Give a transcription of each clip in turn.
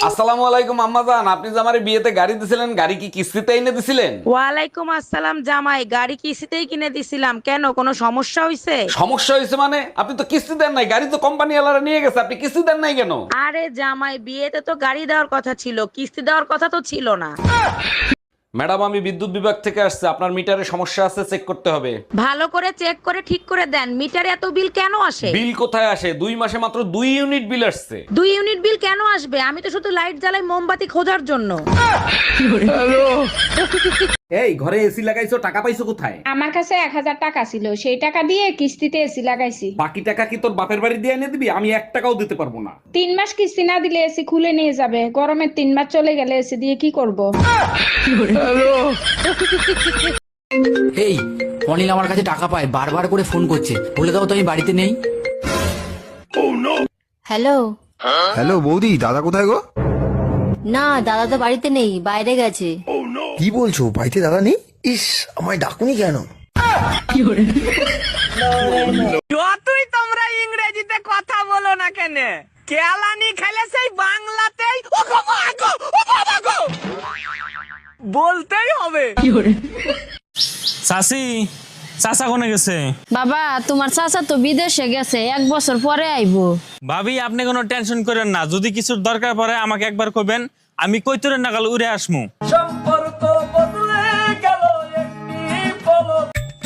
আসসালামু আলাইকুম আম্মাজান, আপনি যে আমারে বিয়েতে গাড়ি দিছিলেন, গাড়ি কি কিস্তিতে এনে দিছিলেন? ওয়ালাইকুম আসসালাম জামাই, গাড়ি কিস্তিতেই কিনে দিছিলাম। কেন, কোনো সমস্যা হয়েছে? সমস্যা হয়েছে মানে? আপনি তো কিস্তি দেন নাই, গাড়ি তো কোম্পানি ওয়ালারা নিয়ে গেছে, আপনি কিস্তি দেন নাই কেন? আরে জামাই, বিয়েতে তো গাড়ি দেওয়ার কথা ছিল, কিস্তি দেওয়ার কথা তো ছিল না। ম্যাডাম, আমি বিদ্যুৎ বিভাগ থেকে আসছে, আপনার মিটারে সমস্যা আছে, চেক করতে হবে। ভালো করে চেক করে ঠিক করে দেন। মিটারে এত বিল কেন আসে? বিল কোথায় আসে? 2 মাসে মাত্র 2 ইউনিট বিল আসছে। 2 ইউনিট বিল কেন আসবে? আমি তো শুধু লাইট জ্বালাই মোমবাতি খোঁজার জন্য। এই ঘরে এসি লাগাইছো, টাকা পাইছো কোথায়? আমার কাছে 1000 টাকা ছিল, সেই টাকা দিয়ে কিস্তিতে এসি লাগাইছি। বাকি টাকা কি তোর বাপের বাড়ি দিয়ে এনে দিবি? আমি 1 টাকাও দিতে পারবো না। 3 মাস কিস্তি না দিলে এসি খুলে নিয়ে যাবে। গরমের 3 মাস চলে গেলে এসি দিয়ে কি করব? এই অনিল আমার কাছে টাকা পায়, বারবার করে ফোন করছে, বলে দাও তো আমি বাড়িতে নেই। হ্যালো। হ্যালো বৌদি, দাদা কোথায় গো? না, দাদা তো বাড়িতে নেই, বাইরে গেছে। কি বলছো, বাড়িতে দাদা নেই? ইস, আমায় ডাকুনি কেন? যতই তোমরা ইংরেজিতে কথা বলো না কেন, কেলানি খেলে সেই বাংলাতেই বলতেই হবে। চাচি, চাচা কোনে গেছে? বাবা, তোমার চাচা তো বিদেশে গেছে, 1 বছর পরে আইবো। ভাবি, আপনি কোনো টেনশন করেন না, যদি কিছুর দরকার পড়ে আমাকে একবার কইবেন, আমি কইতরে নাগাল উড়ে আসমু।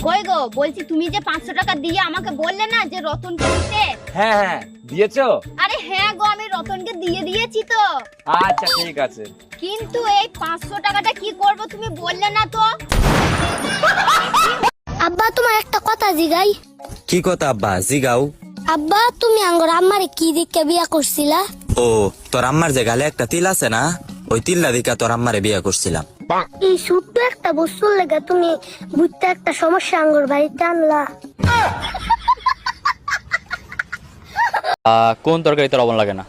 কই গো, বলছি তুমি যে 500 টাকা দিয়ে আমাকে বললে না যে রতনকে দিতে। হ্যাঁ হ্যাঁ, দিয়েছো? আরে হ্যাঁ গো, আমি রতনকে দিয়ে দিয়েছি তো। আচ্ছা ঠিক আছে। কিন্তু এই 500 টাকাটা কি করব তুমি বললে না তো। আব্বা, তোমার একটা কথা জিগাই। কি কথা আব্বা? জিগাও। আব্বা, তুমি আঙ্গর আম্মারে কি দিকে বিয়া করছিলা? ও, তোর আম্মার যে গালে একটা তিল আছে না, ওই তিলটা দিকা তোর আম্মারে বিয়ে করছিলাম। এই ছোট্ট একটা বস্তুর লেগে তুমি বুঝতে একটা সমস্যা আঙ্গর বাড়িতে আনলা। কোন তরকারিতে লবণ লাগে না?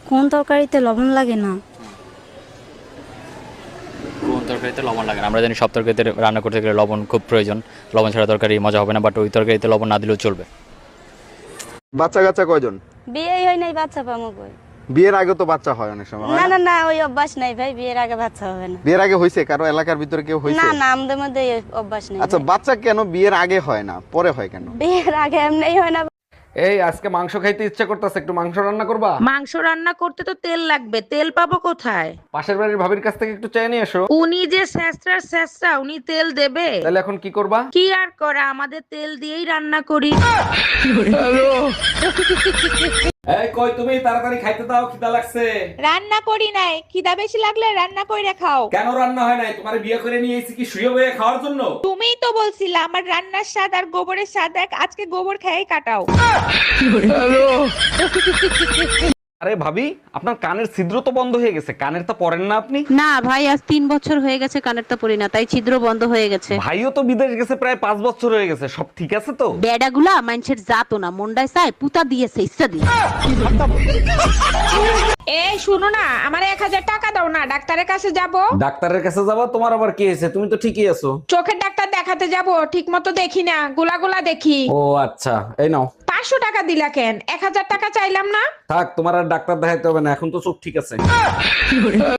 কোন তরকারিতে লবণ লাগে না? কোন তরকারিতে লবণ লাগে না? আমরা জানি সব তরকারিতে রান্না করতে গেলে লবণ খুব প্রয়োজন, লবণ ছাড়া তরকারি মজা হবে না, বাট ওই তরকারিতে লবণ না দিলেও চলবে। বাচ্চা কাচ্চা কয়জন? বিয়েই হয় নাই, বাচ্চা পামো কই? বিয়ের আগে তো বাচ্চা হয় অনেক সময়, হয় না? না, ওই অভ্যাস নাই ভাই, বিয়ের আগে বাচ্চা হবে না। বিয়ের আগে হয়েছে কারো এলাকার ভিতরে কেউ হয়েছে? আমাদের মধ্যে এই অভ্যাস নেই। আচ্ছা, বাচ্চা কেন বিয়ের আগে হয় না, পরে হয় কেন? বিয়ের আগে এমনি হয় না। এই আজকে মাংস খাইতে ইচ্ছা করতেছে, একটু মাংস রান্না করবা? মাংস রান্না করতে তো তেল লাগবে, তেল পাবো কোথায়? পাশের বাড়ির ভাবির কাছ থেকে একটু চেয়ে নিয়ে এসো। উনি যে স্যাঁচরা, উনি তেল দেবে? তাহলে এখন কি করবা? কি আর করা, আমাদের তেল দিয়েই রান্না করি। এই কই তুমি, তাড়াতাড়ি খাইতে দাও, খিদা লাগছে। রান্না করি নাই, খিদা বেশি লাগলে রান্না কইরা খাও। কেন রান্না হয় নাই? তোমারে বিয়ে করে নিয়ে এসেছি কি শুয়ে বয়ে খাওয়ার জন্য? তুমিই তো বলছিলা আমার রান্নার স্বাদ আর গোবরের স্বাদ এক, আজকে গোবর খেয়েই কাটাও। আরে ভাবি, আপনার কানের ছিদ্র তো বন্ধ হয়ে গেছে, কানের তো পরেন না আপনি? না ভাই, আজ 3 বছর হয়ে গেছে কানেরটা পরি না, তাই ছিদ্র বন্ধ হয়ে গেছে। ভাইও তো বিদেশ গেছে প্রায় 5 বছর হয়ে গেছে, সব ঠিক আছে তো? বেডাগুলা মানুষের জাতো না, মন্ডায় চায় পুতা দিয়েছে ইচ্ছা দিয়ে। এই শুনো না, আমার 1000 টাকা দাও না, ডাক্তারের কাছে যাব। ডাক্তারের কাছে যাবা? তোমার আবার কি হয়েছে? তুমি তো ঠিকই আছো। চোখের ডাক্তার দেখাতে যাব, ঠিক মতো দেখি না, গোলা দেখি। ও আচ্ছা, এই নাও। 500 টাকা দিলা কেন? 1000 টাকা চাইলাম না। থাক, তোমার আর ডাক্তার দেখাইতে হবে না, এখন তো চোখ ঠিক আছে।